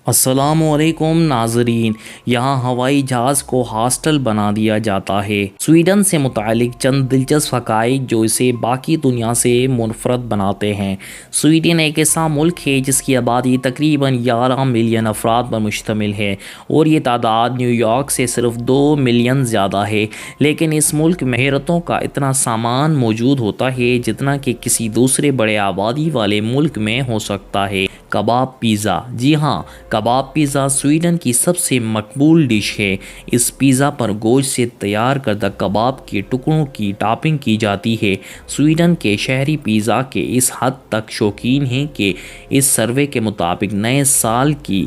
السلام علیکم ناظرین، یہاں ہوائی جہاز کو ہاسٹل بنا دیا جاتا ہے۔ سویڈن سے متعلق چند دلچسپ حقائق جو اسے باقی دنیا سے منفرد بناتے ہیں۔ سویڈن ایک ایسا ملک ہے جس کی آبادی تقریباً 11 ملین افراد پر مشتمل ہے اور یہ تعداد نیو یارک سے صرف 2 ملین زیادہ ہے، لیکن اس ملک میں حیرتوں کا اتنا سامان موجود ہوتا ہے جتنا کہ کسی دوسرے بڑے آبادی والے ملک میں ہو سکتا ہے۔ کباب پیزا، جی ہاں، کباب پیزا سویڈن کی سب سے مقبول ڈش ہے۔ اس پیزا پر گوشت سے تیار کردہ کباب کے ٹکڑوں کی ٹاپنگ کی جاتی ہے۔ سویڈن کے شہری پیزا کے اس حد تک شوقین ہیں کہ اس سروے کے مطابق نئے سال کی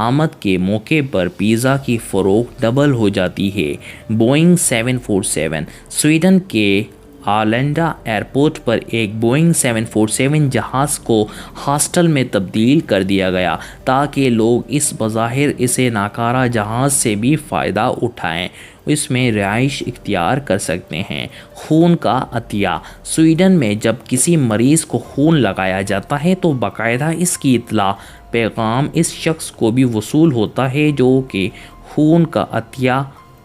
آمد کے موقع پر پیزا کی فروخت ڈبل ہو جاتی ہے۔ بوئنگ 747، سویڈن کے آرلینڈا ایئرپورٹ پر ایک بوئنگ 747 جہاز کو ہاسٹل میں تبدیل کر دیا گیا تاکہ لوگ اس بظاہر اسے ناکارہ جہاز سے بھی فائدہ اٹھائیں، اس میں رہائش اختیار کر سکتے ہیں۔ خون کا عطیہ، سویڈن میں جب کسی مریض کو خون لگایا جاتا ہے تو باقاعدہ اس کی اطلاع پیغام اس شخص کو بھی وصول ہوتا ہے جو کہ خون کا عطیہ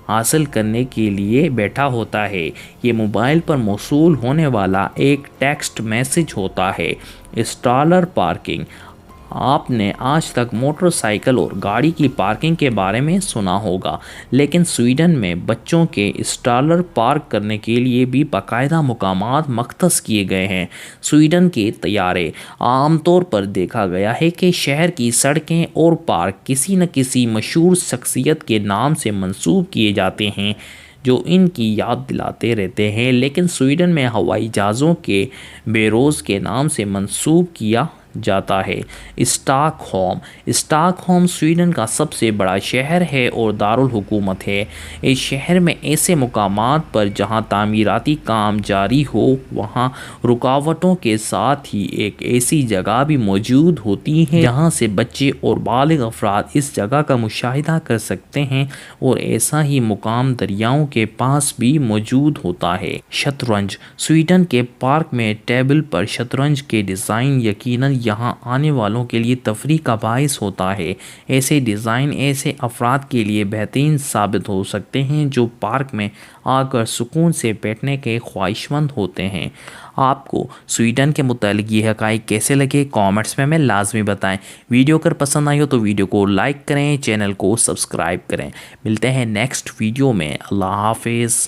حاصل کرنے کے لیے بیٹھا ہوتا ہے۔ یہ موبائل پر موصول ہونے والا ایک ٹیکسٹ میسج ہوتا ہے۔ اسٹالر پارکنگ، آپ نے آج تک موٹر سائیکل اور گاڑی کی پارکنگ کے بارے میں سنا ہوگا، لیکن سویڈن میں بچوں کے اسٹالر پارک کرنے کے لیے بھی باقاعدہ مقامات مختص کیے گئے ہیں۔ سویڈن کے طیارے، عام طور پر دیکھا گیا ہے کہ شہر کی سڑکیں اور پارک کسی نہ کسی مشہور شخصیت کے نام سے منسوب کیے جاتے ہیں جو ان کی یاد دلاتے رہتے ہیں، لیکن سویڈن میں ہوائی جہازوں کے بیروز کے نام سے منسوب کیا جاتا ہے۔ اسٹاک ہوم سویڈن کا سب سے بڑا شہر ہے اور دارالحکومت ہے۔ اس شہر میں ایسے مقامات پر جہاں تعمیراتی کام جاری ہو وہاں رکاوٹوں کے ساتھ ہی ایک ایسی جگہ بھی موجود ہوتی ہے جہاں سے بچے اور بالغ افراد اس جگہ کا مشاہدہ کر سکتے ہیں، اور ایسا ہی مقام دریاؤں کے پاس بھی موجود ہوتا ہے۔ شطرنج، سویڈن کے پارک میں ٹیبل پر شطرنج کے ڈیزائن یقیناً یہاں آنے والوں کے لیے تفریح کا باعث ہوتا ہے۔ ایسے ڈیزائن ایسے افراد کے لیے بہترین ثابت ہو سکتے ہیں جو پارک میں آ کر سکون سے بیٹھنے کے خواہشمند ہوتے ہیں۔ آپ کو سویڈن کے متعلق یہ حقائق کیسے لگے کامنٹس میں لازمی بتائیں۔ ویڈیو اگر پسند آئی ہو تو ویڈیو کو لائک کریں، چینل کو سبسکرائب کریں۔ ملتے ہیں نیکسٹ ویڈیو میں، اللہ حافظ۔